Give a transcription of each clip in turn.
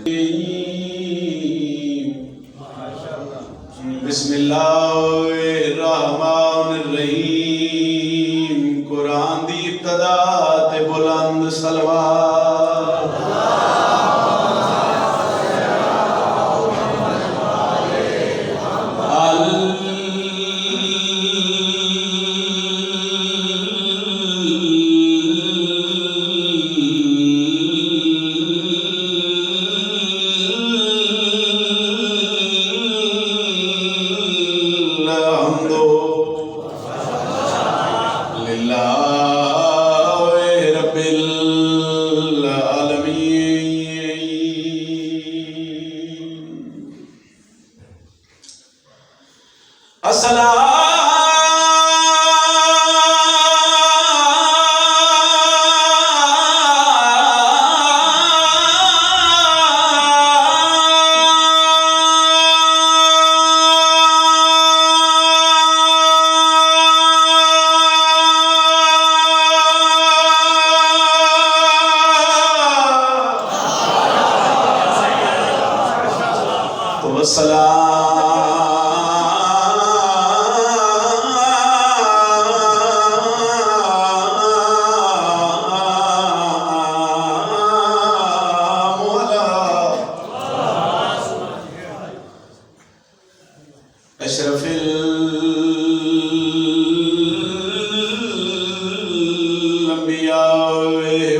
بسم اللہ الرحمن الرحیم قرآن دی ابتدا تے بلند صلوات اشرف الانبیاء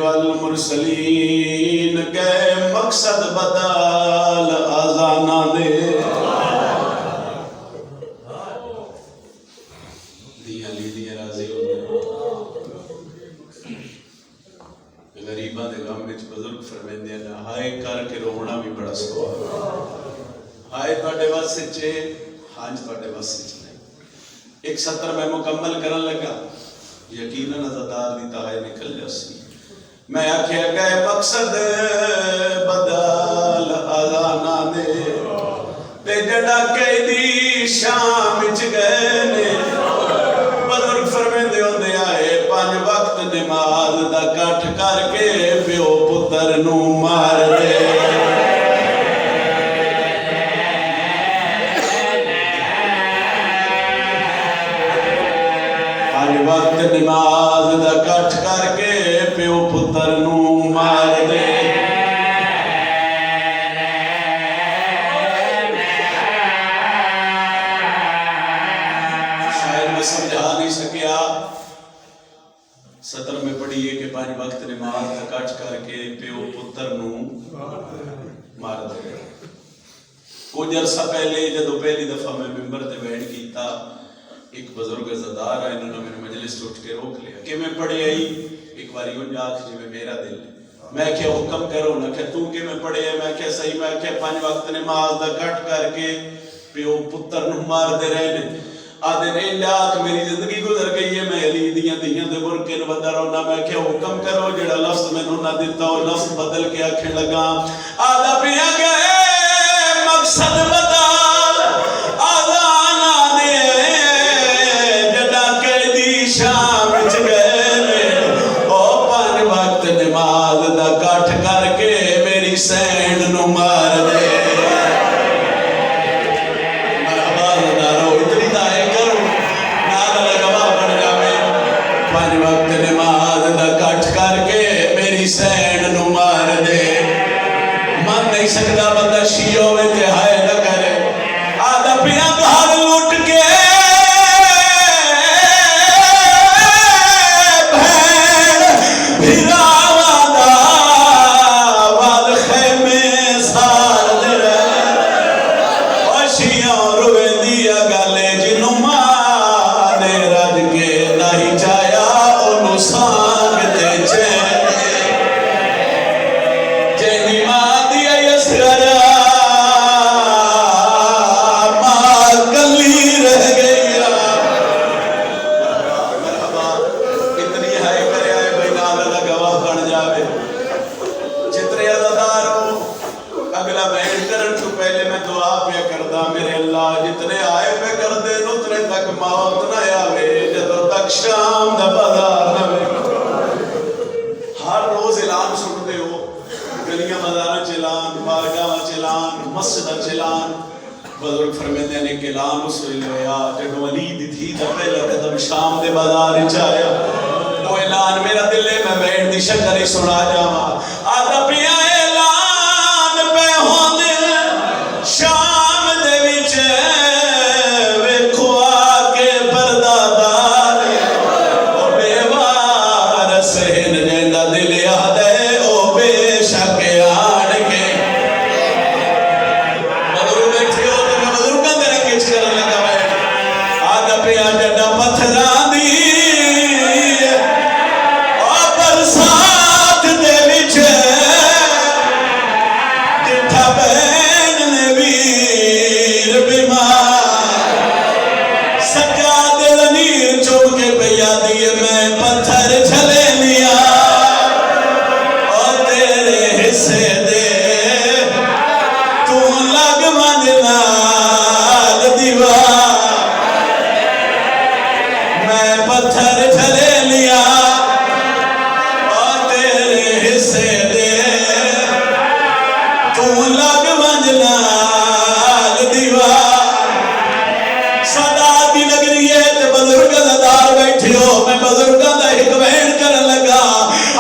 والمرسلین کے مقصد بدل آزانہ دے دیاں لی دیاں راضی ہونے غریبہ دے غم وچ بزرگ فرمیندے ہیں ہائے کر کے رونا بھی بڑا سوال ہائے تواڈے واسطے چے آج تواڈے واسطے نہیں ایک سطر میں مکمل کرن لگا یقیناً عزادار دی تہائے نکل جاسی میں آکھیا گئے مقصد بدل آزانہ دے تے جڑا قیدی شام وچ گئے نے بزرگ فرمیندے ہوندے آئے 5 وقت نماز دا کٹ کر کے پیو پتر نو مار دے وقت نماز دا کٹ کر کے پیو پتر نو مار دے شاید میں سمجھا نہیں سکیا سطر میں پڑھیے کہ 5 وقت نماز دا کٹ کر کے پیو پتر نو مار دے کچھ عرصہ پہلے جدو پہلی دفعہ میں ممبر تے بیٹھ کیتا ایک بزرگ عزادار ہے انہوں نے میرے مجلس اٹھ کے روک لیا کہ میں پڑھے آئی ایک باری ان جاک جی میں میرا دل میں کیا حکم کرو نہ کہ تو کہ میں پڑھے آئی میں کیا صحیح میں کیا 5 وقت نماز دا کٹ کر کے پیو پتر نو مار دے رہے نے آدھے نے جاک میری زندگی گزر گئی ہے میں علی دیاں دے برکے نو بدر ہونا میں کیا حکم کرو جڑا لفظ میں نہ دیتا ہو لفظ بدل کے آکھیں لگا آدھا پیا گئے مقصد بدل شام وچ گئے نے او 5 وقت نماز دا کٹ کر کے میری سینڈ نو مار دے مرحبا دارو اتنی دائیں کرو نال لگوا بن جاوے 5 وقت نماز دا کٹ کر کے میری سینڈ نو مار دے من نہیں سکتا بندہ شیعہ ہوئے تے ہائے نہ کرے آدھا پیا گھر لٹ کے شام دا بازار نہ ہر روز اعلان سنتے ہو گلیاں بازار چ اعلان چلان بارگاہ چلان مسجد چلان بزرگ فرمیندے نے کہ اعلان اس ویلے ہویا جدوں علی دی تھی تے پہلا قدم شام دے بازار وچ آیا وہ اعلان میرا دل میں بیٹھ دی شکر ہی سنا جاواں آدا پیا اعلان پہ ہوندے شام دے وچ ویکھو آ کے پردہ دار او بے وارث ہن جیندا دل یاد ہے او بے شک آڑ کے جڑا پتھراں دی او برسات دے وچ جٹھا بہن نے ویر بیمار سجادے زمین چوم کے پیا دیے میں پتھر چھلے لیا او تیرے حصے دے تو لگ من نال دیوار پتھر جھلے لیا اور تیرے حصے دے تو لگ منجلال دیوار صدا دی نگری ہے تے بزرگ دار بیٹھے ہو میں بزرگاں دا ایک وین کرن لگا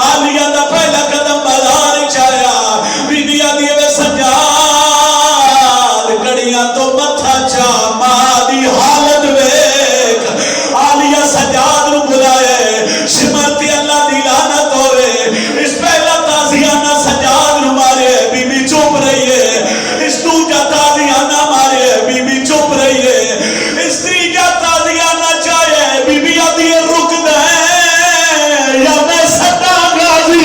آلیہ دا پہلا قدم بازار چایا بیبیا دی وے سجاد کڑیاں تو متھا چا ماں دی حالت ویکھ آلیہ سجاد نو بلائے شمرتی اللہ دی لعنت ہوئے اس پہلا تازیانہ سجاد نو مارے بی بی چپ رہی ہے اس دوجہ تازیانہ مارے بی بی چپ رہی ہے اس تیجہ تازیانہ چاہے بی بی آدھی رک دیں یا میں سٹا غازی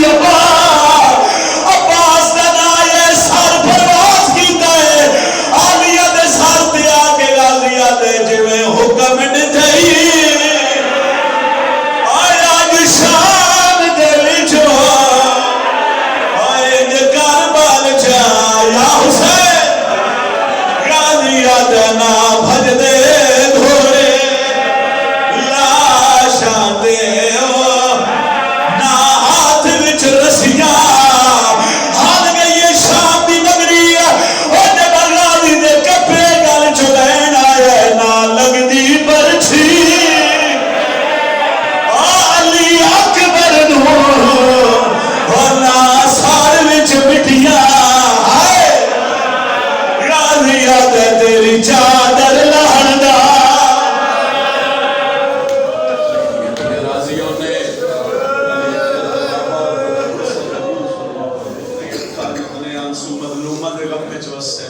عباس دنائے سر پرواز کیتا ہے آلیہ دے سر تے آگے غازیہ دے جویں حکم ڈٹھئی شام دے وچوں آئے جے کربل یا حسین غازیہ دے نا بھج دے گھوڑے لاشاں دے نا ہاتھ وچ رسیاں ہل گئی شام دی نگری او جے غازی دے کپڑے گل چ لین آئے نا لگدی برچھی تیری چادر لہندا راضیوں نے آنسو مظلومہ دے غم وچ وسے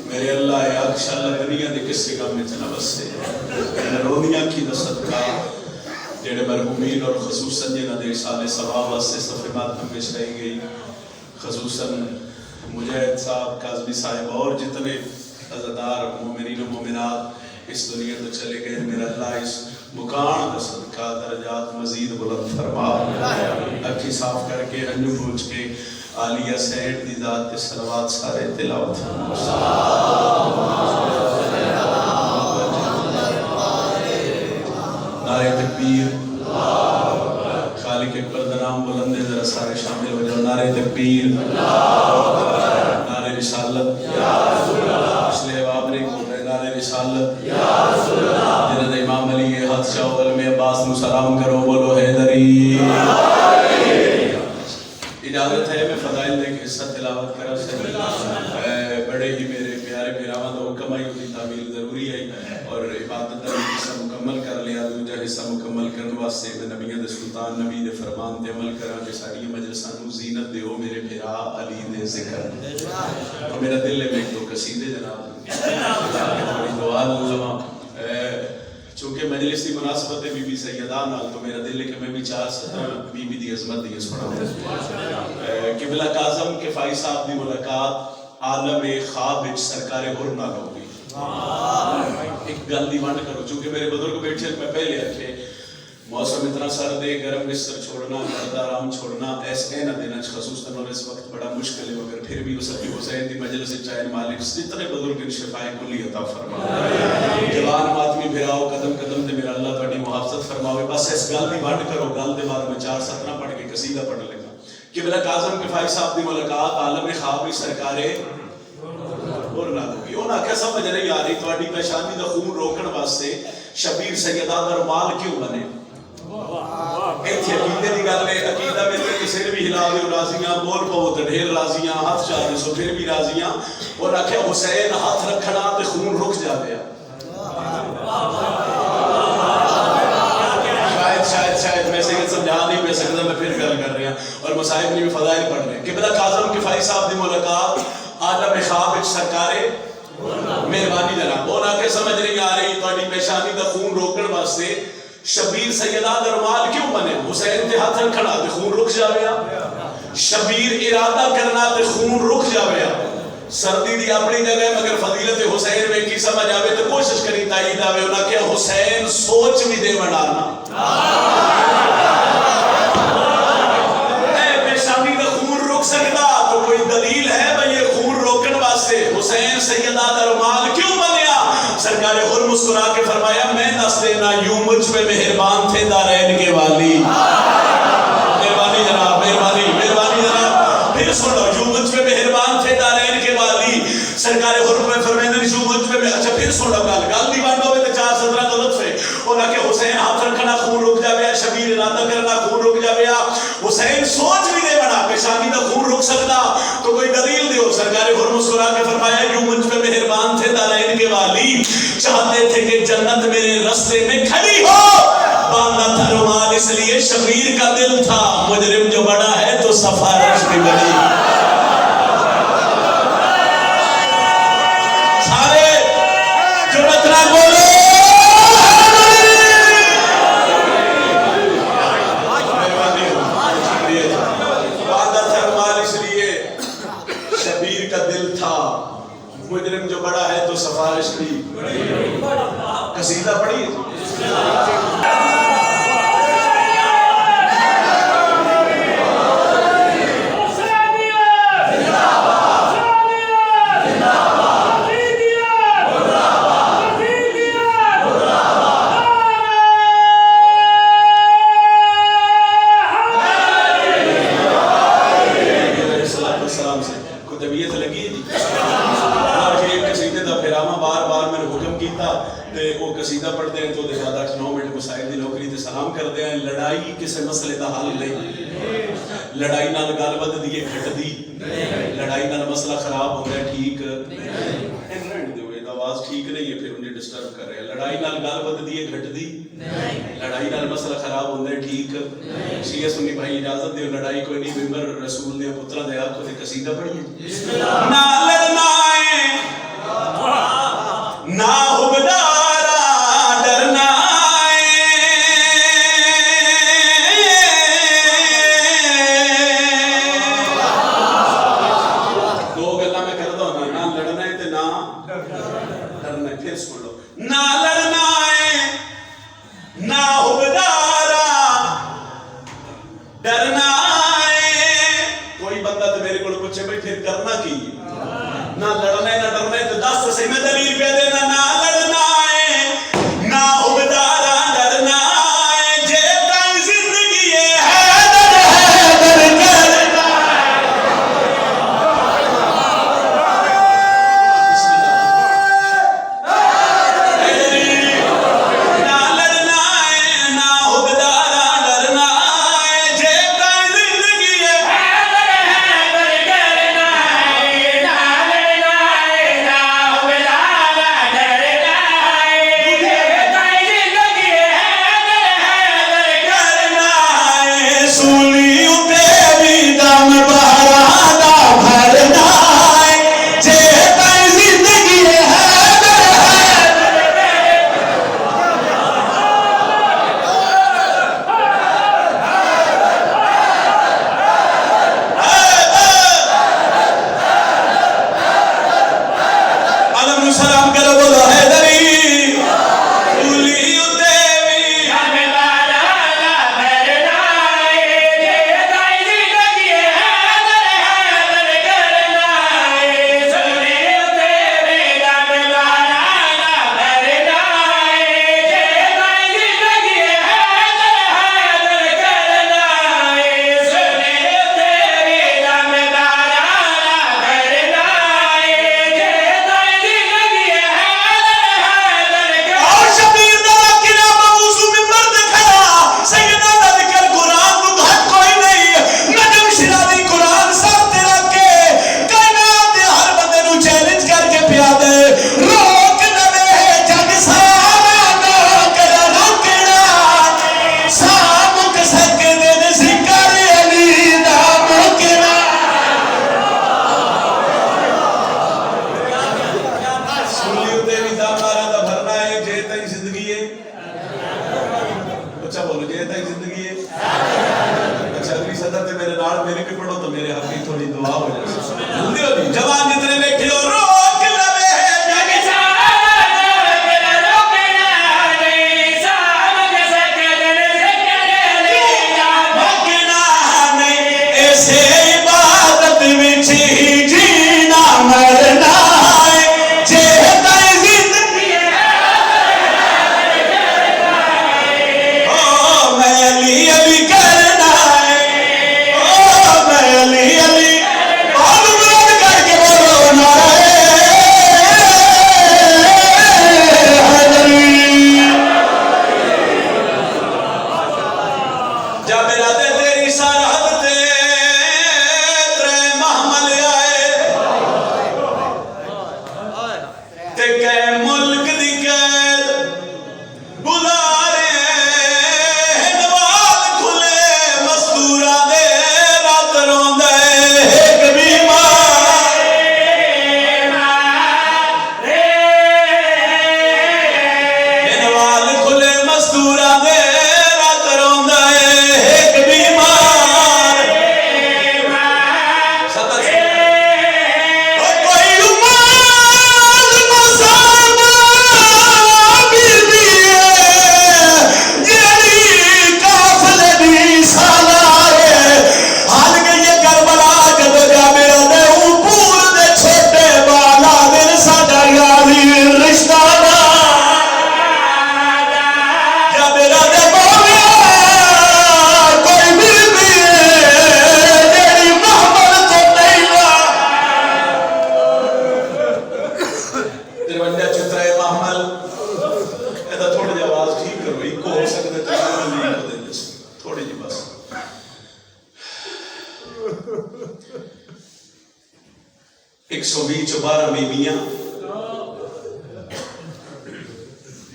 میرے اللہ یا انشاءاللہ دنیا دے کسی غم وچ نہ وسے رونیاں کی دا صدقہ جڑے مرحومین اور خصوصاً جنہاں دے سال ثواب واسطے صفحے ماتم وچ رہ گئی خصوصاً مجاہد صاحب کاظمی صاحب اور جتنے عزادار مومنین و مومنات اس دنیا تو چلے گئے میرا اللہ اس مکان دا صدقہ درجات مزید بلند فرما اکھی صاف کر کے انجو پوچھ کے عالیہ سید دی ذات کے صلوات سارے تلاوت نعرہ تکبیر خالق اکبر دنام بلندے ذرا سارے شامل ہو جاؤ نعرہ تکبیر نعرہ رسالت اس لیے آپ نے کہتے ہیں نعرہ رسالت جنہاں امام علی حد شاہ علم عباس نو سلام کرو بولو حیدری اجازت ہے میں فضائل دے کے حصہ تلاوت کرا سے بڑے ہی میرے پیارے پیراواں دا حکم آئی ہوتی تعمیل ضروری ہے اور عبادت دا حصہ مکمل کر لیا دوجہ حصہ مکمل کرنے واسطے میں نبیہ دے سلطان نبی دے فرمان تے عمل کرا کہ ساری مجلساں نو زینت دے ہو میرے پیرا علی دے ذکر اور میرا دل ہے میں ایک دو قصیدے جناب دعا لما چونکہ مجلس کی مناسبت ہے بی بی سیدہ نال تو میرا دل ہے کہ میں بھی چار سترہ بی بی دی عظمت دی سنا ہوں قبلہ کاظم کے فائی صاحب دی ملاقات عالم خواب وچ سرکار ہور نال ہوگی ایک گل دی ونڈ کرو چونکہ میرے بزرگ بیٹھے میں پہلے آکھے موسم اتنا سرد ہے گرم بستر چھوڑنا گرد آرام چھوڑنا ایسے نہ دینا خصوصاً اور اس وقت بڑا مشکل ہے مگر پھر بھی وہ سبھی حسین دی مجلس چاہے مالک جتنے بزرگ ان شفائے کلی عطا فرما جوان ماتمی بھراؤ قدم قدم دے میرا اللہ تہاڈی محافظت فرماوے بس اس گل دی ونڈ کرو گل دے بعد میں 4 17 پڑھ کے قصیدہ پڑھ لگا قبلہ کاظم کفائی صاحب دی ملاقات عالم خواب سرکار اور نہ ہوگی انہاں کیا سمجھ نہیں آ رہی تواڈی پیشانی دا خون روکن واسطے شبیر سیدہ دا رومال کیوں بنے ایتھے عقیدے دی گل ہے عقیدہ میں تے سر بھی ہلا دے راضیاں بول پو تے ڈھیر راضیاں ہاتھ چاہ دے سو پھر بھی راضیاں اور آکھیا حسین ہاتھ رکھنا تے خون رک جاوے شاید میں سے یہ سمجھا نہیں پہ سکتا میں پھر گل کر رہا اور مصائب نے بھی فضائل پڑھ رہے ہیں قبلہ کاظم کفائی صاحب دی ملاقات عالم خواب سرکار مہربانی جناب وہ نہ کہ سمجھ نہیں آ رہی تواڈی پیشانی دا خون روکن واسطے شبیر سیدہ دا رومال کیوں بنے حسین تے ہاتھ رکھنا تے خون رک جاوے شبیر ارادہ کرنا تے خون رک جاوے سردی دی اپنی جگہ مگر فضیلت حسین میں کی سمجھ آوے تو کوشش کری تائید آوے انہاں کہ حسین سوچ بھی دے بڑھانا اے پیشانی دا خون رک سکتا تو کوئی دلیل ہے بھئی یہ خون روکن واسطے حسین سیدہ دا رومال کیوں بنیا سرکار خود مسکرا کے فرمایا میں دس دینا یوں مجھ پہ مہربان تھے دارین کے والی مہربانی جناب مہربانی جناب پھر سنو یوں مجھ پہ مہربان تھے دارین کے والی سرکار خود میں فرمائے یوں مجھ پہ اچھا پھر سنو گل دی بانڈو میں تے چار صدرہ تو لطف ہے انہاں کہ حسین ہاتھ رکھنا خون رک جاوے شبیر ارادہ کرنا خون رک جاوے حسین سوچ بھی دے بنا پیشانی دا خون رک سکتا تو کوئی دلیل دیو سرکار خود مسکرا کے فرمایا یوں مجھ پہ مہربان تھے دارین کے والی چاہتے تھے کہ جنت میرے رستے میں کھڑی ہو باندھا تھا رومال اس لیے شبیر کا دل تھا مجرم جو بڑا ہے تو سفارش بھی بڑی سارے جرأت نہ بولو مجرم جو بڑا ہے تو سفارش بھی قصیدہ پڑھیے قصیدہ پڑھتے ہیں تو زیادہ 9 منٹ مسائل دی نوکری تے سلام کرتے ہیں لڑائی کسے مسئلے دا حل نہیں لڑائی نال گل ود دی گھٹ دی لڑائی نال مسئلہ خراب ہوتا ہے ٹھیک آواز ٹھیک نہیں ہے پھر انہیں ڈسٹرب کر رہے ہیں لڑائی نال گل ود دی گھٹ دی لڑائی نال مسئلہ خراب ہوتا ہے ٹھیک شیعہ سنی بھائی اجازت دیو لڑائی کوئی نہیں ممبر رسول دے پترا دے آپ کو دے قصیدہ پڑھیے نہ لڑنا ہے نہ حبدار 120 چ 12 بیبیاں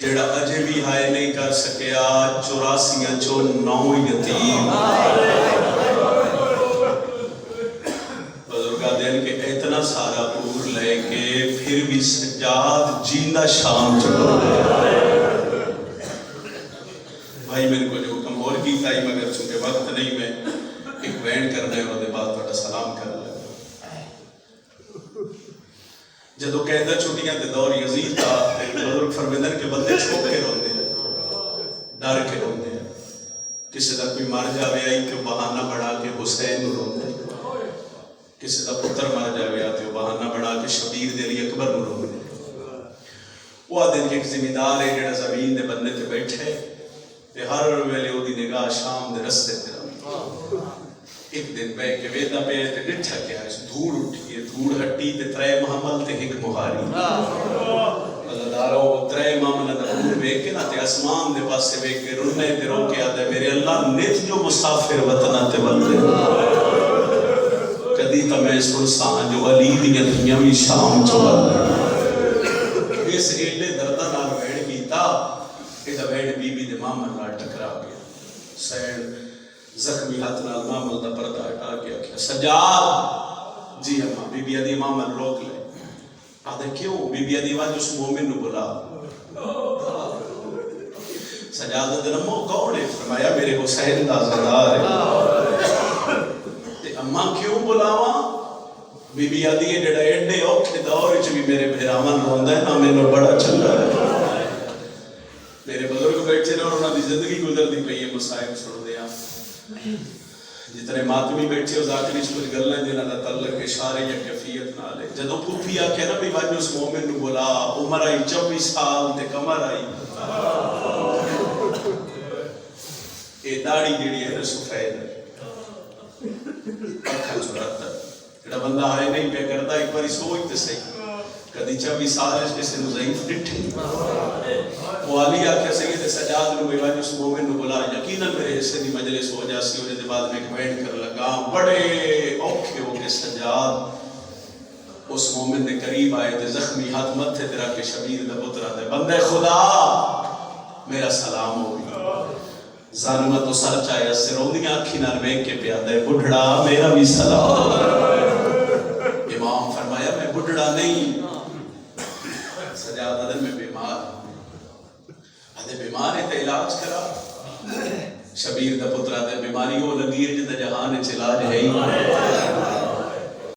جڑا اجے بھی ہائے نہیں کر سکیا 84 چو 9 یتیم بزرگا دین کے اتنا سارا پور لے کے پھر بھی سجاد جیندہ شام چکو بھائی میں کو جو حکم اور کی تائی مگر چونکہ وقت نہیں میں ایک وینڈ کرنے اور دے بعد تھوڑا سلام کر لے جدو قیدہ چھوٹیاں تے دور یزید کا بزرگ فرمیدن کے بندے چھوک کے روندے ہیں ڈر کے روندے ہیں کسی دا کوئی مر جاوے آئی کہ بہانہ بڑھا کے حسین نو روندے ہیں کسی دا پتر مر جاوے آتے ہو بہانہ بڑھا کے شبیر دے لی اکبر نو روندے ہیں وہ دن کے ایک ذمہ دار ہے جڑا زمین دے بندے تے بیٹھے تے ہر ویلے وہ دی نگاہ شام دے رستے تے روندے ایک دن بے کے ویدہ پہ تے ڈٹھا کیا اس دھوڑ اٹھی ہے دھوڑ ہٹی تے 3 محمل تے ایک مہاری اللہ دارو 3 محمل دا دھوڑ بے کے نا تے اسمان دے پاس سے بے کے رنے تے رو کے آدھے میرے اللہ نیت جو مسافر وطنہ تے بندے کدی تا میں سلسان جو علی دیا دنیاوی شام چو بندے اس ایلے دردہ نال بیڑ کیتا ایدہ بیڑ بی بی دے محمل نال ٹکرا گیا سین زخمی ہاتھ نال معامل دا پردہ ہٹا کے آکھیا سجاد جی اماں بی بی ادھی معامل روک لے آدھے کیوں بی بی ادھی واجہ اس مومن نو بلا سجاد دن امو کون ہے فرمایا میرے حسین دا زدار ہے تے اماں کیوں بلاوا بی بی ادھی جڑا ایڈے اوکھے دور وچ بھی میرے بھراون روندا ہے نا مینوں بڑا چنگا ہے میرے بزرگ بیٹھے نے اور انہاں دی زندگی گزردی پئی ہے مصائب سن دیا جتنے ماتمی بیٹھے ہو ذاکری چھ کچھ گلیں جنہاں دا تعلق اشارے یا کیفیت نہ لے جدو پھوپھی آکھے نا بھی واجو اس مومن نو بولا عمر آئی 24 سال تے کمر آئی اے داڑھی جڑی ہے سفید ہے اکھا چورتا جڑا بندہ آئے نہیں پہ کرتا ایک باری سوچ تے صحیح کدی 24 سال اس کسی نو ضعیف ڈٹھے وہ علی آکھے سید سجاد نو بیواج اس مومن نو بلا یقیناً میرے حصے دی مجلس ہو جاسی ہونے دے بعد میں کمنٹ کر لگا بڑے اوکھے ہو کے سجاد اس مومن دے قریب آئے تے زخمی ہاتھ مت تھے تیرا کے شبیر دا پترا دے بندے خدا میرا سلام ہو گیا ظالمہ تو سر چاہیا سے روندیاں آنکھی نال ویکھ کے پیا دے بڑھڑا میرا بھی سلام امام فرمایا میں بڑھڑا نہیں سجاد دن میں بیمار آدھے بیمار ہے تے علاج کرا شبیر دا پترا دے بیماری ہو لگی ہے جدہ جہان چلاج ہے ہی